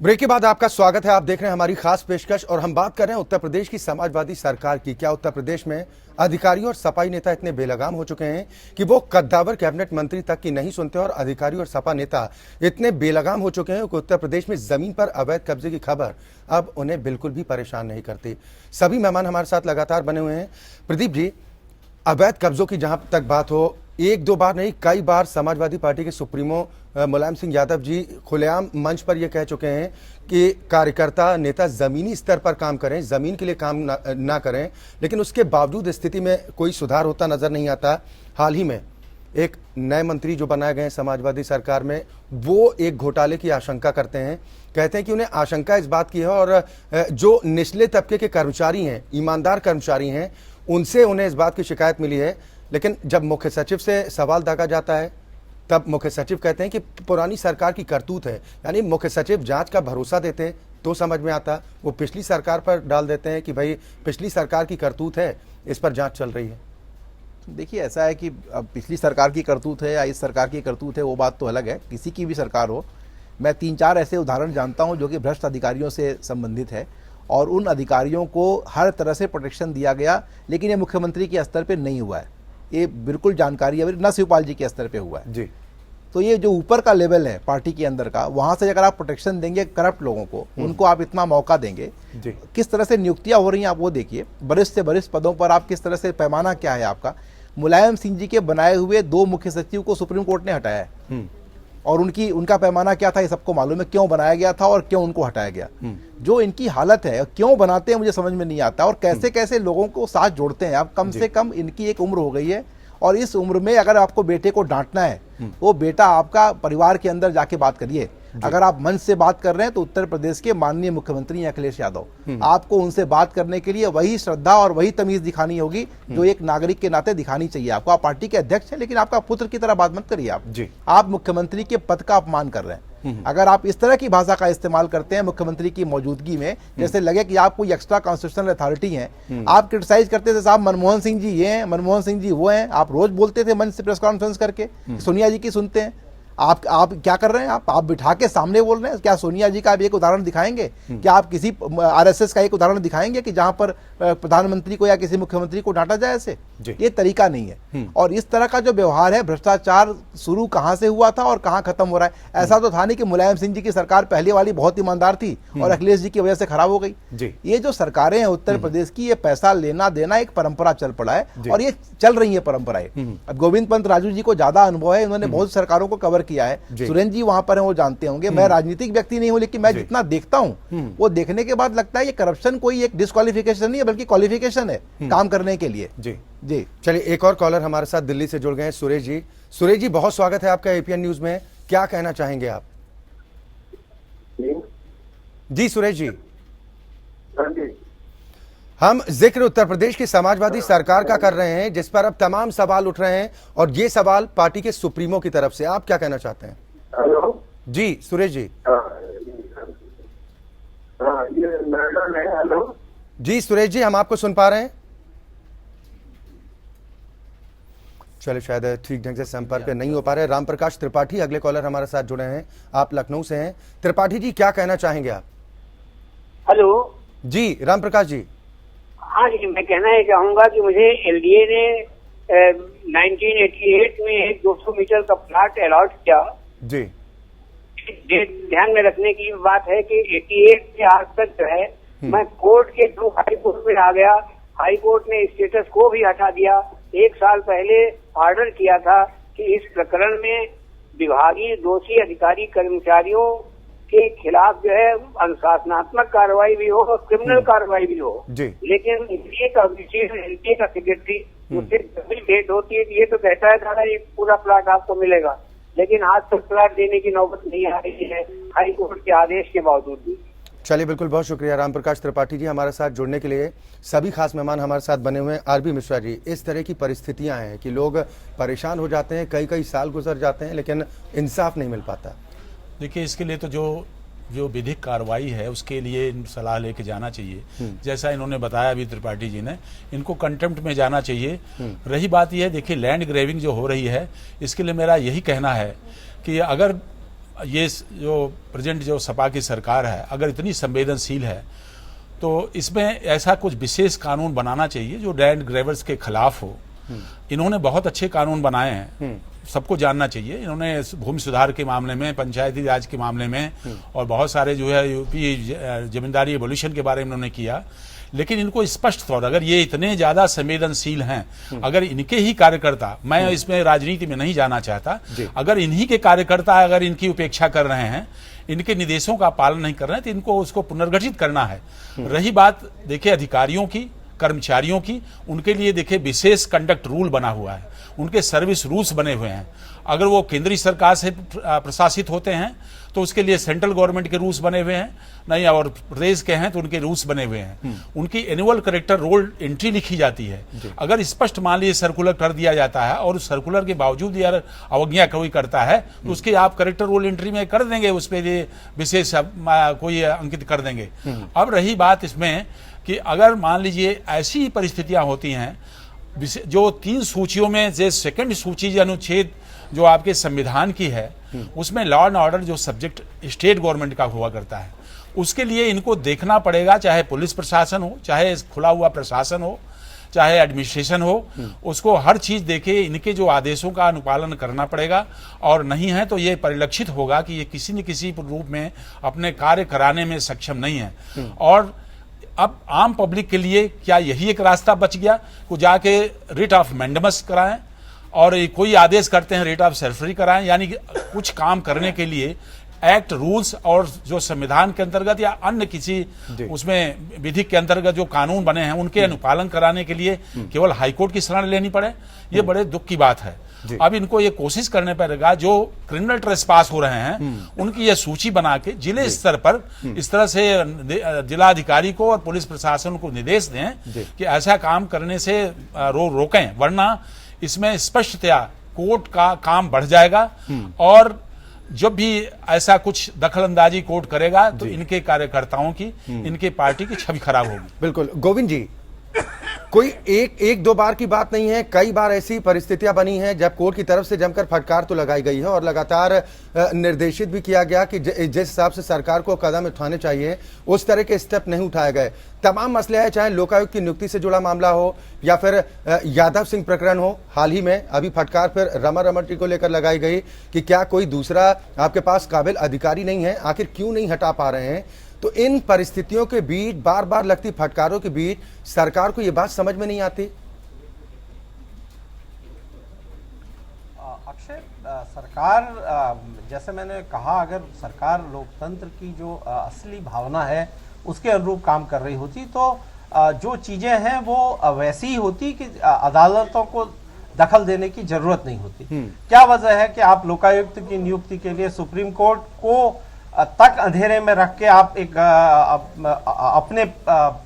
Break के बाद आपका स्वागत है। आप देख रहे हैं हमारी खास पेशकश और हम बात कर रहे हैं उत्तर प्रदेश की समाजवादी सरकार की। क्या उत्तर प्रदेश में अधिकारियों और सपाई नेता इतने बेलगाम हो चुके हैं कि वो कद्दावर कैबिनेट मंत्री तक की नहीं सुनते और अधिकारी और सपा नेता इतने बेलगाम हो चुके हैं कि उत्तर प्रदेश में जमीन पर अवैध कब्जे की खबर अब उन्हें बिल्कुल भी परेशान नहीं करती। सभी मेहमान हमारे साथ लगातार बने हुए हैं। प्रदीप जी, अवैध कब्जों की जहां तक बात हो, एक दो बार नहीं कई बार समाजवादी पार्टी के सुप्रीमो मुलायम सिंह यादव जी खुलेआम मंच पर यह कह चुके हैं कि कार्यकर्ता नेता जमीनी स्तर पर काम करें, जमीन के लिए काम ना करें, लेकिन उसके बावजूद स्थिति में कोई सुधार होता नजर नहीं आता। हाल ही में एक नए मंत्री जो बनाए गए हैं समाजवादी सरकार में, वो एक घोटाले की आशंका करते हैं। कहते हैं कि उन्हें आशंका इस बात की है और जो निचले तबके के कर्मचारी हैं, ईमानदार कर्मचारी हैं, उनसे उन्हें इस बात की शिकायत मिली है। लेकिन जब मुख्य सचिव से सवाल दागा जाता है तब मुख्य सचिव कहते हैं कि पुरानी सरकार की करतूत है। यानी मुख्य सचिव जांच का भरोसा देते तो समझ में आता, वो पिछली सरकार पर डाल देते हैं कि भाई पिछली सरकार की करतूत है, इस पर जांच चल रही है। देखिए, ऐसा है कि अब पिछली सरकार की करतूत है या इस सरकार की करतूत है, वो बात तो अलग है। किसी की भी सरकार हो, मैं 3-4 ऐसे उदाहरण जानता हूं जो कि भ्रष्ट अधिकारियों से संबंधित है और उन अधिकारियों को हर तरह से प्रोटेक्शन दिया गया, लेकिन ये मुख्यमंत्री के स्तर पर नहीं हुआ है। ये बिल्कुल जानकारी है न शिवपाल जी के स्तर पे हुआ है जी। तो ये जो ऊपर का लेवल है पार्टी के अंदर का, वहां से अगर आप प्रोटेक्शन देंगे करप्ट लोगों को, उनको आप इतना मौका देंगे, किस तरह से नियुक्तियां हो रही हैं आप वो देखिए। वरिष्ठ से वरिष्ठ पदों पर आप किस तरह से, पैमाना क्या है आपका। मुलायम सिंह जी के बनाए हुए 2 मुख्य सचिव को सुप्रीम कोर्ट ने हटाया है और उनका पैमाना क्या था ये सबको मालूम है, क्यों बनाया गया था और क्यों उनको हटाया गया। जो इनकी हालत है, क्यों बनाते हैं मुझे समझ में नहीं आता, और कैसे कैसे लोगों को साथ जोड़ते हैं। आप कम से कम इनकी एक उम्र हो गई है और इस उम्र में अगर आपको बेटे को डांटना है, वो बेटा आपका परिवार के अंदर जाके बात करिए। अगर आप मंच से बात कर रहे हैं तो उत्तर प्रदेश के माननीय मुख्यमंत्री अखिलेश यादव, आपको उनसे बात करने के लिए वही श्रद्धा और वही तमीज दिखानी होगी जो एक नागरिक के नाते दिखानी चाहिए आपको। आप पार्टी के अध्यक्ष हैं, लेकिन आपका पुत्र की तरह बात मत करिए। आप मुख्यमंत्री के पद का अपमान कर रहे हैं। अगर आप इस तरह की भाषा का इस्तेमाल करते हैं मुख्यमंत्री की मौजूदगी में, जैसे लगे कि आप कोई एक्स्ट्रा कॉन्स्टिट्यूशनल अथॉरिटी हैं, आप क्रिटिसाइज करते थे साहब मनमोहन सिंह जी ये हैं, मनमोहन सिंह जी वो हैं, आप रोज बोलते थे मंच से प्रेस कॉन्फ्रेंस करके, सोनिया जी की सुनते हैं। आप क्या कर रहे हैं, आप बिठा के सामने बोल रहे हैं। क्या सोनिया जी का आप एक उदाहरण दिखाएंगे? क्या आप किसी आरएसएस का एक उदाहरण दिखाएंगे कि जहां पर प्रधानमंत्री को या किसी मुख्यमंत्री को डांटा जाए? ऐसे ये तरीका नहीं है। और इस तरह का जो व्यवहार है, भ्रष्टाचार शुरू कहां से हुआ था और कहां खत्म हो रहा है। ऐसा तो था नहीं कि मुलायम सिंह जी की सरकार पहले वाली बहुत ईमानदार थी और अखिलेश जी की वजह से खराब हो गई। ये जो सरकारें हैं उत्तर प्रदेश की, ये पैसा लेना देना एक परंपरा चल पड़ा है और ये चल रही है परंपराएं। अब गोविंद पंत राजू जी को ज्यादा अनुभव है, उन्होंने बहुत सरकारों को कवर किया है। सुरेंद्र जी वहां पर हैं, वो जानते होंगे। मैं राजनीतिक व्यक्ति नहीं हूं, लेकिन मैं जितना देखता हूं वो देखने के बाद लगता है ये करप्शन कोई एक डिस्क्वालिफिकेशन नहीं है, बल्कि क्वालिफिकेशन है काम करने के लिए। जी चलिए, एक और कॉलर हमारे साथ दिल्ली से जुड़ गए हैं, सुरेश जी। सुरेश जी, बहुत स्वागत है आपका एपीएन न्यूज में। क्या कहना चाहेंगे आप? जी सुरेश जी, हम जिक्र उत्तर प्रदेश की समाजवादी सरकार का कर रहे हैं, जिस पर अब तमाम सवाल उठ रहे हैं और ये सवाल पार्टी के सुप्रीमो की तरफ से। आप क्या कहना चाहते हैं? हेलो जी सुरेश जी। ये मैडम है। हेलो जी सुरेश जी, हम आपको सुन पा रहे हैं। चलिए, शायद ठीक ढंग से संपर्क नहीं हो पा रहे। राम प्रकाश त्रिपाठी अगले कॉलर हमारे साथ जुड़े हैं, आप लखनऊ से हैं। त्रिपाठी जी, क्या कहना चाहेंगे आप? हेलो जी राम प्रकाश जी। हाँ जी, मैं कहना ये चाहूंगा कि मुझे एलडीए ने 1988 में एक 200 मीटर का प्लाट अलॉट किया। जी ध्यान में रखने की बात है कि 88 से आज तक जो है मैं कोर्ट के थ्रू हाई कोर्ट में आ गया। हाई कोर्ट ने स्टेटस को भी हटा दिया। 1 साल पहले ऑर्डर किया था कि इस प्रकरण में विभागीय दोषी अधिकारी कर्मचारियों के खिलाफ जो है अनुशासनात्मक कार्रवाई भी हो और क्रिमिनल कार्रवाई भी हो। लेकिन एलडीए का एलडीए का सेक्रेटरी, उससे जब भी भेंट होती है ये तो कहता है दादा ये पूरा प्लाट आपको मिलेगा, लेकिन आज तक प्लाट देने की नौबत नहीं आ रही है हाई कोर्ट के आदेश के बावजूद भी। चलिए, बिल्कुल, बहुत शुक्रिया राम प्रकाश त्रिपाठी जी हमारे साथ जुड़ने के लिए। सभी खास मेहमान हमारे साथ बने हुए हैं। आरबी मिश्रा जी, इस तरह की परिस्थितियां हैं कि लोग परेशान हो जाते हैं, कई साल गुजर जाते हैं, लेकिन इंसाफ नहीं मिल पाता। देखिए, इसके लिए तो जो विधिक कार्रवाई है उसके लिए सलाह लेके जाना चाहिए। जैसा इन्होंने बताया अभी त्रिपाठी जी ने, इनको कंटेम्प्ट में जाना चाहिए। रही बात यह है, देखिए लैंड ग्रेविंग जो हो रही है, इसके लिए मेरा यही कहना है कि अगर ये जो प्रेजेंट जो सपा की सरकार है अगर इतनी संवेदनशील है तो इसमें ऐसा कुछ विशेष कानून बनाना चाहिए जो लैंड ग्रैबर्स के खिलाफ हो। इन्होंने बहुत अच्छे कानून बनाए हैं, सबको जानना चाहिए। इन्होंने भूमि सुधार के मामले में, पंचायती राज के मामले में और बहुत सारे जो है यूपी जमींदारी एवोल्यूशन के बारे में इन्होंने किया। लेकिन इनको स्पष्ट तौर, अगर ये इतने ज्यादा संवेदनशील हैं, अगर इनके ही कार्यकर्ता, मैं इसमें राजनीति में नहीं जाना चाहता, अगर इन्हीं के कार्यकर्ता अगर इनकी उपेक्षा कर रहे हैं, इनके निर्देशों का पालन नहीं कर रहे हैं, तो इनको उसको पुनर्गठित करना है। रही बात देखिए अधिकारियों की, कर्मचारियों की, उनके लिए देखिए विशेष कंडक्ट रूल बना हुआ है, उनके सर्विस रूल्स बने हुए हैं। अगर वो केंद्रीय सरकार से प्रशासित होते हैं तो उसके लिए सेंट्रल गवर्नमेंट के रूल्स बने हुए हैं, नहीं और प्रदेश के हैं तो उनके रूल्स बने हुए हैं। उनकी एनुअल करेक्टर रोल एंट्री लिखी जाती है। अगर स्पष्ट मान लीजिए सर्कुलर कर दिया जाता है और उस सर्कुलर के बावजूद यार अवज्ञा कोई करता है तो उसके आप करेक्टर रोल एंट्री में कर देंगे, उस पर ये विशेष कोई अंकित कर देंगे। अब रही बात इसमें कि अगर मान लीजिए ऐसी परिस्थितियां होती हैं जो 3 सूचियों में जो सेकंड सूची जो अनुच्छेद जो आपके संविधान की है उसमें लॉ एंड ऑर्डर जो सब्जेक्ट स्टेट गवर्नमेंट का हुआ करता है, उसके लिए इनको देखना पड़ेगा, चाहे पुलिस प्रशासन हो, चाहे खुला हुआ प्रशासन हो, चाहे एडमिनिस्ट्रेशन हो, उसको हर चीज देखे इनके जो आदेशों का अनुपालन करना पड़ेगा। और नहीं है तो ये परिलक्षित होगा कि ये किसी न किसी रूप में अपने कार्य कराने में सक्षम नहीं है। और अब आम पब्लिक के लिए क्या यही एक रास्ता बच गया को जाके रिट ऑफ मैंडेमस कराएं और कोई आदेश करते हैं रिट ऑफ सरफरी कराएं, यानी कि कुछ काम करने के लिए एक्ट, रूल्स और जो संविधान के अंतर्गत या अन्य किसी उसमें विधि के अंतर्गत जो कानून बने हैं उनके अनुपालन कराने के लिए केवल हाईकोर्ट की शरण लेनी पड़े, ये बड़े दुख की बात है। अब इनको ये कोशिश करने पड़ेगा जो क्रिमिनल ट्रेसपास हो रहे हैं उनकी ये सूची बना के जिले स्तर पर इस तरह से जिलाधिकारी को और पुलिस प्रशासन को निर्देश दें कि ऐसा काम करने से रोकें, वरना इसमें स्पष्टतया कोर्ट का काम बढ़ जाएगा और जब भी ऐसा कुछ दखलंदाजी कोर्ट करेगा तो इनके कार्यकर्ताओं की, इनके पार्टी की छवि खराब होगी। बिल्कुल गोविंद जी, कोई एक दो बार की बात नहीं है, कई बार ऐसी परिस्थितियां बनी हैं जब कोर्ट की तरफ से जमकर फटकार तो लगाई गई है और लगातार निर्देशित भी किया गया कि जिस हिसाब से सरकार को कदम उठाने चाहिए उस तरह के स्टेप नहीं उठाए गए। तमाम मसले हैं, चाहे लोकायुक्त की नियुक्ति से जुड़ा मामला हो या फिर यादव सिंह प्रकरण हो। हाल ही में अभी फटकार फिर रमा रमटी को लेकर लगाई गई कि क्या कोई दूसरा आपके पास काबिल अधिकारी नहीं है, आखिर क्यों नहीं हटा पा रहे हैं। तो इन परिस्थितियों के बीच, बार बार लगती फटकारों के बीच सरकार को यह बात समझ में नहीं आती। अक्षय, सरकार, जैसे मैंने कहा, अगर सरकार लोकतंत्र की जो असली भावना है उसके अनुरूप काम कर रही होती तो जो चीजें हैं वो वैसी ही होती कि अदालतों को दखल देने की जरूरत नहीं होती। क्या वजह है कि आप लोकायुक्त की नियुक्ति के लिए सुप्रीम कोर्ट को तक अंधेरे में रख के आप एक अपने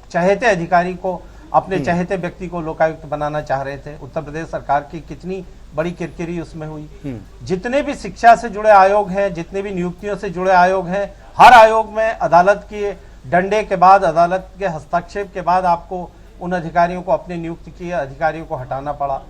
चहेते अधिकारी को, अपने चहेते व्यक्ति को लोकायुक्त बनाना चाह रहे थे। उत्तर प्रदेश सरकार की कितनी बड़ी किरकिरी उसमें हुई। जितने भी शिक्षा से जुड़े आयोग हैं, जितने भी नियुक्तियों से जुड़े आयोग हैं, हर आयोग में अदालत के डंडे के बाद, अदालत के हस्तक्षेप के बाद आपको उन अधिकारियों को, अपने नियुक्त किए अधिकारियों को हटाना पड़ा।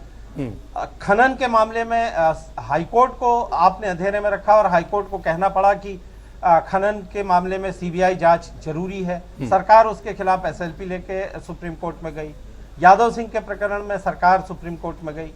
खनन के मामले में हाईकोर्ट को आपने अंधेरे में रखा और हाईकोर्ट को कहना पड़ा कि खनन के मामले में सीबीआई जांच जरूरी है। सरकार उसके खिलाफ एसएलपी लेके सुप्रीम कोर्ट में गई। यादव सिंह के प्रकरण में सरकार सुप्रीम कोर्ट में गई।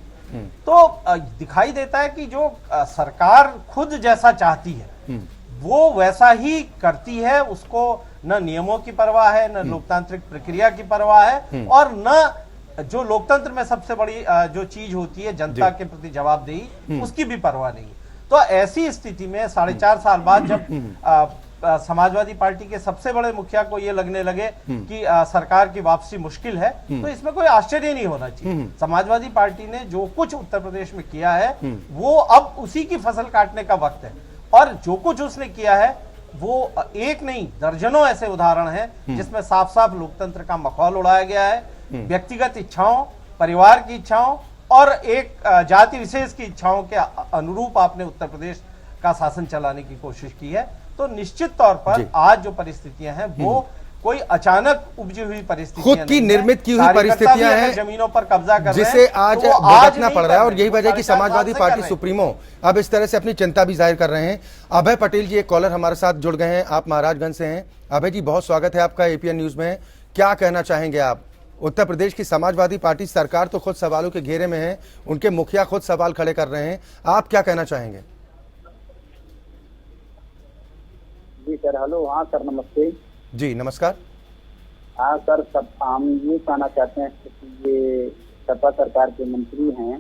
तो दिखाई देता है कि जो सरकार खुद जैसा चाहती है वो वैसा ही करती है। उसको न नियमों की परवाह है, न लोकतांत्रिक प्रक्रिया की परवाह है और न जो लोकतंत्र में सबसे बड़ी जो चीज होती है जनता के प्रति जवाबदेही, उसकी भी परवाह नहीं। तो ऐसी स्थिति में 4.5 साल बाद जब समाजवादी पार्टी के सबसे बड़े मुखिया को ये लगने लगे कि सरकार की वापसी मुश्किल है, तो इसमें कोई आश्चर्य नहीं होना चाहिए। समाजवादी पार्टी ने जो कुछ उत्तर प्रदेश में किया है वो अब उसी की फसल काटने का वक्त है। और जो कुछ उसने किया है वो एक नहीं दर्जनों ऐसे उदाहरण हैं जिसमें साफ साफ लोकतंत्र का मखौल उड़ाया गया है। व्यक्तिगत इच्छाओं, परिवार की इच्छाओं और एक जाति विशेष की इच्छाओं के अनुरूप आपने उत्तर प्रदेश का शासन चलाने की कोशिश की है। तो निश्चित तौर पर आज जो परिस्थितियां हैं वो कोई अचानक उपजी हुई परिस्थितियां खुद की नहीं निर्मित की हुई कार्यकर्ता भी परिस्थितियां अगर हैं जमीनों पर कब्जा कर रहे जिसे हैं, आज तो वो भुगतना नहीं पड़ रहा है। कर और रहे यही हैं, वजह है कि 4 साल समाजवादी से पार्टी कर रहे हैं। सुप्रीमो अब इस तरह से अपनी चिंता भी जाहिर कर रहे हैं। अभय पटेल जी एक कॉलर हमारे साथ जुड़ गए हैं, आप महाराजगंज से हैं। अभय जी बहुत स्वागत है आपका एपीएन न्यूज में। क्या कहना चाहेंगे आप? उत्तर प्रदेश की समाजवादी पार्टी सरकार तो खुद सवालों के घेरे में है, उनके मुखिया खुद सवाल खड़े कर रहे हैं, आप क्या कहना चाहेंगे? जी सर, हेलो। हाँ सर, नमस्ते। जी नमस्कार। हाँ सर, सब हम ये कहना चाहते हैं कि ये सपा सरकार के मंत्री हैं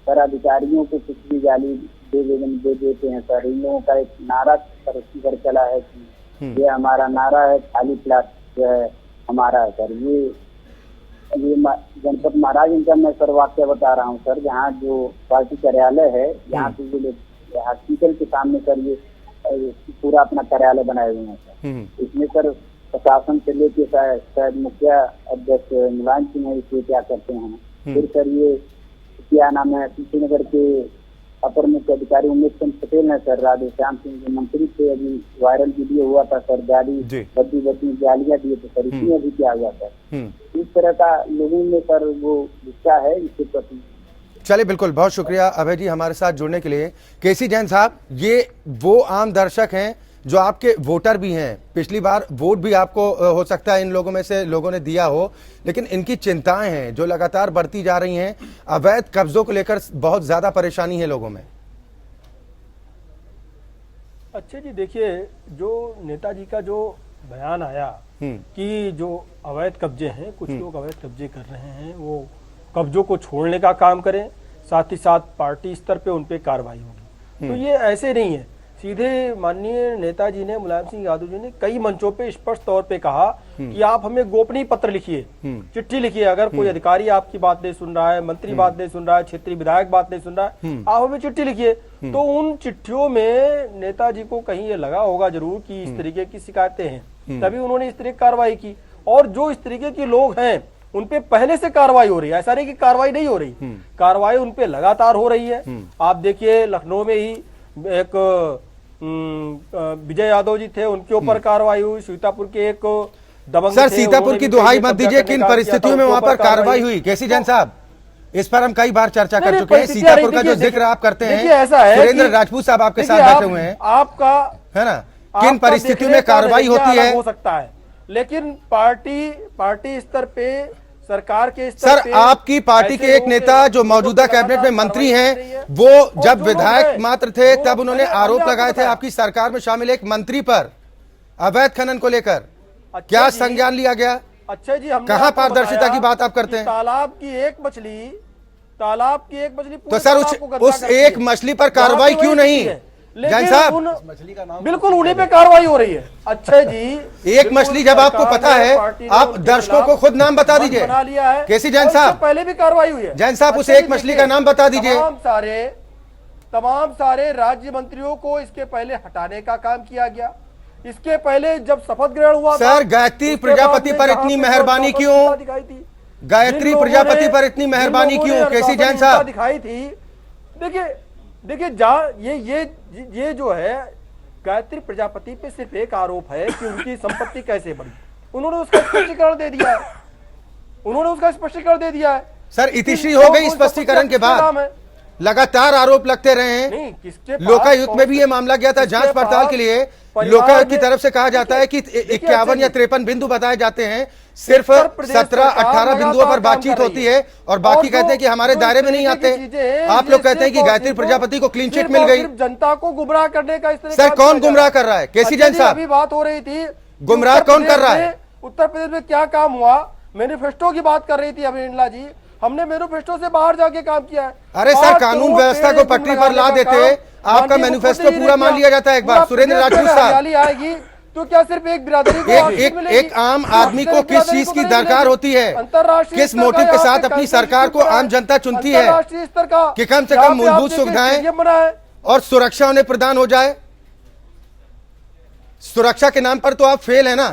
सर, अधिकारियों को कुछ भी गाली दे देते हैं सर। इन लोगों का एक नारा सर उसकी पर चला है कि ये हमारा नारा है, खाली प्लाट जो है हमारा है सर। ये जनपद महाराज इनका मैं सर वाक्य बता रहा हूँ सर, जहाँ जो पार्टी कार्यालय है यहाँ पे ये लोग हॉस्पिटल के सामने सर ये पूरा अपना कार्यालय बनाए हुए हैं सर। इसमें सर प्रशासन से लेके शायद मुखिया अध्यक्ष मुलायम सिंह इसे क्या करते हैं। फिर सर ये क्या नाम है, कुशीनगर के अपर मुख्य अधिकारी उमेश चंद पटेल है सर, राधे श्याम सिंह जो मंत्री थे, अभी वायरल वीडियो हुआ था सर, गाड़ी बद्दी गालियां दिए थे सर, इसमें अभी क्या हुआ सर। इस तरह का लोगों में सर वो गुस्सा है इसके प्रति। चलिए बिल्कुल, बहुत शुक्रिया अभय जी हमारे साथ जुड़ने के लिए। केसी जैन साहब, ये वो आम दर्शक हैं जो आपके वोटर भी हैं, पिछली बार वोट भी आपको हो सकता है इन लोगों में से लोगों ने दिया हो, लेकिन इनकी चिंताएं हैं जो लगातार बढ़ती जा रही हैं। अवैध कब्जों को लेकर बहुत ज्यादा परेशानी है लोगों में। अच्छा जी, देखिए जो नेताजी का जो बयान आया कि जो अवैध कब्जे हैं, कुछ लोग अवैध कब्जे कर रहे हैं, वो कब्जों को छोड़ने का काम करें, साथ ही साथ पार्टी स्तर पे उन पे कार्रवाई होगी। तो ये ऐसे नहीं है, सीधे माननीय नेताजी ने, मुलायम सिंह यादव जी ने कई मंचों पे स्पष्ट तौर पे कहा कि आप हमें गोपनीय पत्र लिखिए, चिट्ठी लिखिए। अगर कोई अधिकारी आपकी बात नहीं सुन रहा है, मंत्री बात नहीं सुन रहा है, क्षेत्रीय विधायक बात नहीं सुन रहा है, आप हमें चिट्ठी लिखिए। तो उन चिट्ठियों में नेताजी को कहीं ये लगा होगा जरूर कि इस तरीके की शिकायतें हैं, तभी उन्होंने इस तरह की कार्रवाई की। और जो इस तरीके के लोग हैं उनपे पहले से कार्रवाई हो रही है, ऐसा नहीं कि कार्रवाई नहीं हो रही, कार्रवाई उनपे लगातार हो रही है। आप देखिए लखनऊ में ही एक विजय यादव जी थे, उनके ऊपर कार्रवाई हुई। सीतापुर के एक दबंग सर सीतापुर की दुहाई मत दीजिए, किन परिस्थितियों में वहां पर कार्रवाई हुई? केसी जैन साहब, इस पर हम कई बार चर्चा कर चुके हैं। सीतापुर का जो जिक्र आप करते हैं, ऐसा है सुरेंद्र राजपूत साहब आपके साथ बैठे हुए हैं, आपका है ना, किन परिस्थितियों में कार्रवाई होती है हो सकता है, लेकिन पार्टी स्तर पे, सरकार के स्तर सर, आपकी पार्टी के एक नेता जो मौजूदा कैबिनेट में मंत्री हैं, वो जब विधायक मात्र थे तब उन्होंने आरोप लगाए थे आपकी सरकार में शामिल एक मंत्री पर अवैध खनन को लेकर। क्या संज्ञान लिया गया? अच्छा जी, कहां पारदर्शिता की बात आप करते हैं? तालाब की एक मछली तो सर उस एक मछली पर कार्रवाई क्यों नहीं? जैन साहब, बिल्कुल उन्हीं पे कार्रवाई हो रही है। अच्छा जी, एक मछली जब आपको पता है, आप दर्शकों को खुद नाम बता दीजिए। केसी जैन साहब, पहले भी कार्रवाई हुई है। जैन साहब, उस एक मछली का नाम बता दीजिए। तमाम सारे राज्य मंत्रियों को इसके पहले हटाने का काम किया गया। इसके पहले जब शपथ ग्रहण हुआ सर, गायत्री प्रजापति पर इतनी मेहरबानी क्यों? गायत्री प्रजापति पर इतनी मेहरबानी क्यों केसी जैन साहब? दिखाई थी। देखिए ये जो है गायत्री प्रजापति पे सिर्फ एक आरोप है कि उनकी संपत्ति कैसे बढ़ी, उन्होंने उसका स्पष्टीकरण दे दिया है। सर इतिश्री हो गई स्पष्टीकरण के बाद, लगातार आरोप लगते रहे हैं। लोकायुक्त में भी ये मामला गया था जांच पड़ताल के लिए। लोकायुक्त की तरफ से कहा जाता है कि 51 या 53 बिंदु बताए जाते हैं, सिर्फ 17-18 बिंदुओं पर बातचीत होती है और बाकी कहते हैं कि हमारे दायरे में नहीं आते। आप लोग कहते हैं कि गायत्री प्रजापति को क्लीन चिट मिल गई। जनता को गुमराह करने का इस तरह सर कौन गुमराह कर रहा है? केसी जैन साहब, अभी बात हो रही थी, गुमराह कौन कर रहा है? उत्तर प्रदेश में क्या काम हुआ, मैनिफेस्टो की बात कर रही थी अभिनंदन जी, हमने मैनिफेस्टो से बाहर जाके काम किया है। अरे सर, कानून व्यवस्था को पटरी पर ला देते, आपका मैनिफेस्टो पूरा मान लिया जाता है। एक बार सुरेंद्र राजपूत साहब, आएगी तो क्या सिर्फ एक बिरादरी को एक आम आदमी को किस चीज की दरकार होती है, किस मोटिव के साथ अपनी सरकार को आम जनता चुनती है कि कम से कम मूलभूत सुविधाएं और सुरक्षा उन्हें प्रदान हो जाए? सुरक्षा के नाम पर तो आप फेल है ना।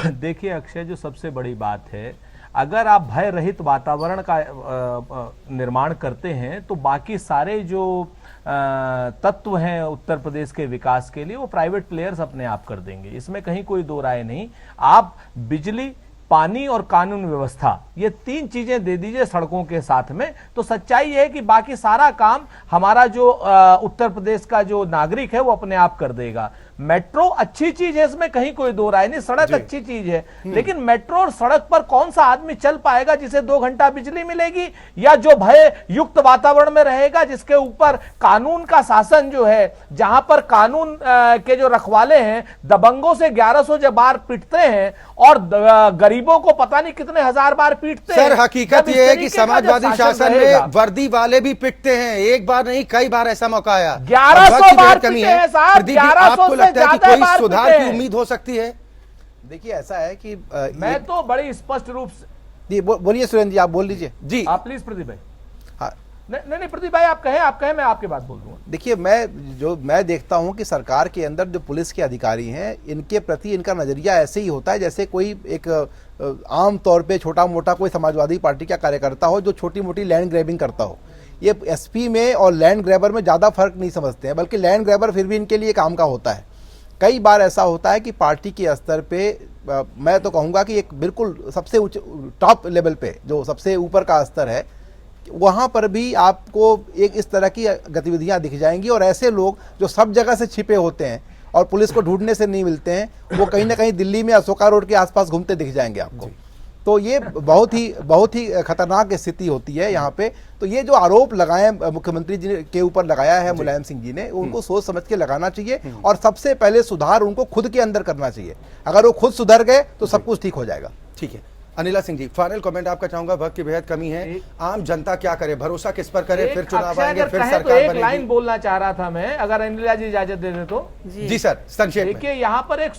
देखिए अक्षय, जो सबसे बड़ी बात है, अगर आप भय रहित वातावरण का निर्माण करते हैं तो बाकी सारे जो तत्व हैं उत्तर प्रदेश के विकास के लिए वो प्राइवेट प्लेयर्स अपने आप कर देंगे, इसमें कहीं कोई दो राय नहीं। आप बिजली, पानी और कानून व्यवस्था, ये 3 चीजें दे दीजिए सड़कों के साथ में, तो सच्चाई है कि बाकी सारा काम हमारा जो उत्तर प्रदेश का जो नागरिक है वो अपने आप कर देगा। मेट्रो अच्छी चीज है, इसमें कहीं कोई दो राय नहीं, सड़क अच्छी चीज है, लेकिन मेट्रो और सड़क पर कौन सा आदमी चल पाएगा जिसे 2 घंटा बिजली मिलेगी, या जो भय युक्त वातावरण में रहेगा जिसके ऊपर कानून का शासन जो है, जहां पर कानून के जो रखवाले हैं दबंगों से 1100 बार पीटते हैं और गरीबों को पता नहीं कितने हजार बार पीटते हैं। सर, हकीकत यह है कि समाजवादी शासन में वर्दी वाले भी पिटते हैं, एक बार नहीं कई बार ऐसा मौका आया। 1100 बार पीटे हैं साहब, 1100 से ज्यादा कोई बार सुधार पीटे की हैं। उम्मीद हो सकती है? देखिए ऐसा है कि मैं तो बड़ी स्पष्ट रूप से जी बोलिए सुरेंद्र जी, आप बोल लीजिए जी। आप प्लीज प्रदीप भाई। हाँ, नहीं प्रदीप भाई आप कहें मैं आपके बात बोल दूंगा। देखिए मैं देखता हूं कि सरकार के अंदर जो पुलिस के अधिकारी हैं इनके प्रति इनका नजरिया ऐसे ही होता है जैसे कोई एक आम तौर पे छोटा मोटा कोई समाजवादी पार्टी का कार्यकर्ता हो जो छोटी मोटी लैंड ग्रैबिंग करता हो। ये एसपी में और लैंड ग्रैबर में ज़्यादा फर्क नहीं समझते हैं, बल्कि लैंड ग्रैबर फिर भी इनके लिए काम का होता है। कई बार ऐसा होता है कि पार्टी के स्तर पे मैं तो कहूँगा कि एक बिल्कुल सबसे टॉप लेवल पे जो सबसे ऊपर का स्तर है वहाँ पर भी आपको एक इस तरह की गतिविधियाँ दिख जाएंगी, और ऐसे लोग जो सब जगह से छिपे होते हैं और पुलिस को ढूंढने से नहीं मिलते हैं, वो कहीं ना कहीं दिल्ली में अशोका रोड के आसपास घूमते दिख जाएंगे आपको। तो ये बहुत ही खतरनाक स्थिति होती है यहाँ पे। तो ये जो आरोप लगाए मुख्यमंत्री जी के ऊपर लगाया है मुलायम सिंह जी ने, उनको सोच समझ के लगाना चाहिए, और सबसे पहले सुधार उनको खुद के अंदर करना चाहिए। अगर वो खुद सुधर गए तो सब कुछ ठीक हो जाएगा। ठीक है अनिला सिंह जी, फाइनल कमेंट आपका चाहूंगा, वक्त की बेहद कमी है। आम जनता क्या करे, भरोसा किस पर करे, फिर चुनाव आएंगे, फिर सरकार तो एक बनेगी। लाइन बोलना चाह रहा था मैं, अगर अनिला जी इजाजत दे दे तो। जी सर, संक्षेप में। देखिए यहाँ पर एक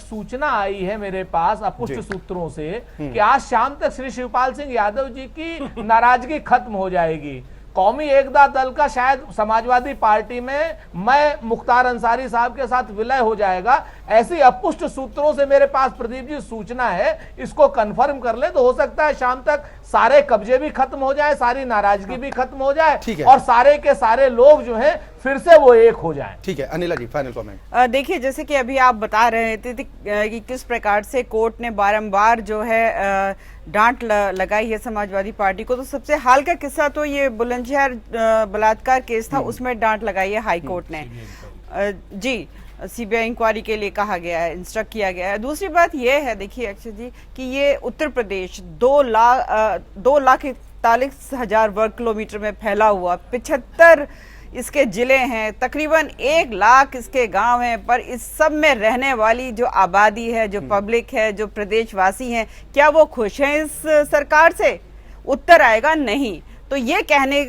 सूचना आई है मेरे पास अपुष्ट सूत्रों से कि आज शाम तक श्री शिवपाल सिंह यादव जी की नाराजगी खत्म हो जाएगी। कौमी एकता दल का शायद समाजवादी पार्टी में मैं मुख्तार अंसारी साहब के साथ विलय हो जाएगा, ऐसी अपुष्ट सूत्रों से मेरे पास प्रदीप जी सूचना है। इसको कंफर्म कर ले तो हो सकता है शाम तक सारे कब्जे भी खत्म हो जाए, सारी नाराजगी भी खत्म हो जाए, और सारे के सारे लोग जो हैं फिर से वो एक हो जाएं। ठीक है अनिला जी, फाइनल कमेंट। देखिए जैसे कि अभी आप बता रहे थे कि किस प्रकार से कोर्ट ने बारंबार जो है डांट लगाई है समाजवादी पार्टी को, तो सबसे हाल का किस्सा तो ये बुलंदशहर बलात्कार केस था, उसमें डांट लगाई है हाई कोर्ट ने। जी, सीबीआई इंक्वायरी के लिए कहा गया है, इंस्ट्रक्ट किया गया है। दूसरी बात यह है देखिए अक्षय जी कि ये उत्तर प्रदेश 2,41,000 वर्ग किलोमीटर में फैला हुआ, 75 इसके जिले हैं, तकरीबन 1 लाख इसके गांव हैं, पर इस सब में रहने वाली जो आबादी है, जो पब्लिक है, जो प्रदेशवासी हैं, क्या वो खुश हैं इस सरकार से? उत्तर आएगा नहीं। तो ये कहने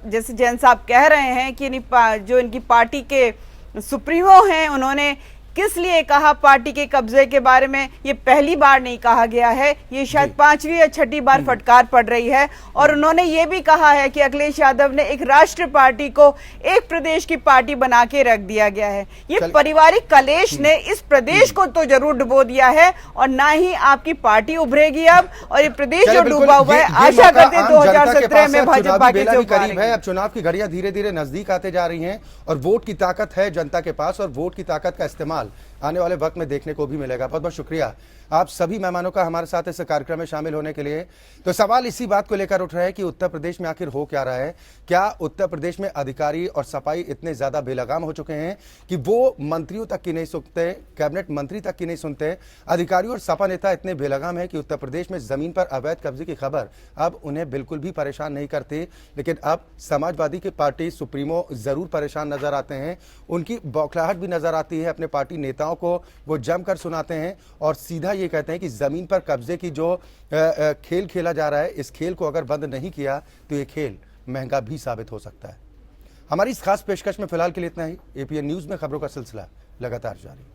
जैसे जैन साहब कह रहे हैं कि जो इनकी पार्टी के सुप्रीमो हैं उन्होंने किस लिए कहा पार्टी के कब्जे के बारे में, ये पहली बार नहीं कहा गया है, ये शायद 5वीं या 6ठी बार फटकार पड़ रही है। और उन्होंने ये भी कहा है कि अखिलेश यादव ने एक राष्ट्र पार्टी को एक प्रदेश की पार्टी बना के रख दिया गया है। ये पारिवारिक कलेश ने इस प्रदेश को तो जरूर डुबो दिया है, और ना ही आपकी पार्टी उभरेगी अब, और ये प्रदेश जो डूबा हुआ है, आशा करते हैं 2017 में भाजपा के करीब है। अब चुनाव की घड़ियां धीरे धीरे नजदीक आते जा रही हैं, और वोट की ताकत है जनता के पास, और वोट की ताकत का इस्तेमाल आने वाले वक्त में देखने को भी मिलेगा। बहुत बहुत शुक्रिया आप सभी मेहमानों का हमारे साथ इस कार्यक्रम में शामिल होने के लिए। तो सवाल इसी बात को लेकर उठ रहा है कि उत्तर प्रदेश में आखिर हो क्या रहा है। क्या उत्तर प्रदेश में अधिकारी और सफाई इतने ज्यादा बेलगाम हो चुके हैं कि वो मंत्रियों तक की नहीं सुनते, कैबिनेट मंत्री तक की नहीं सुनते। अधिकारी और सपा नेता इतने बेलगाम है कि उत्तर प्रदेश में जमीन पर अवैध कब्जे की खबर अब उन्हें बिल्कुल भी परेशान नहीं करती। लेकिन अब समाजवादी की पार्टी सुप्रीमो जरूर परेशान नजर आते हैं, उनकी बौखलाहट भी नजर आती है। अपने पार्टी नेताओं को वो जमकर सुनाते हैं और सीधा ये कहते हैं कि जमीन पर कब्जे की जो खेल खेला जा रहा है, इस खेल को अगर बंद नहीं किया तो ये खेल महंगा भी साबित हो सकता है। हमारी इस खास पेशकश में फिलहाल के लिए इतना ही। एपीएन न्यूज में खबरों का सिलसिला लगातार जारी।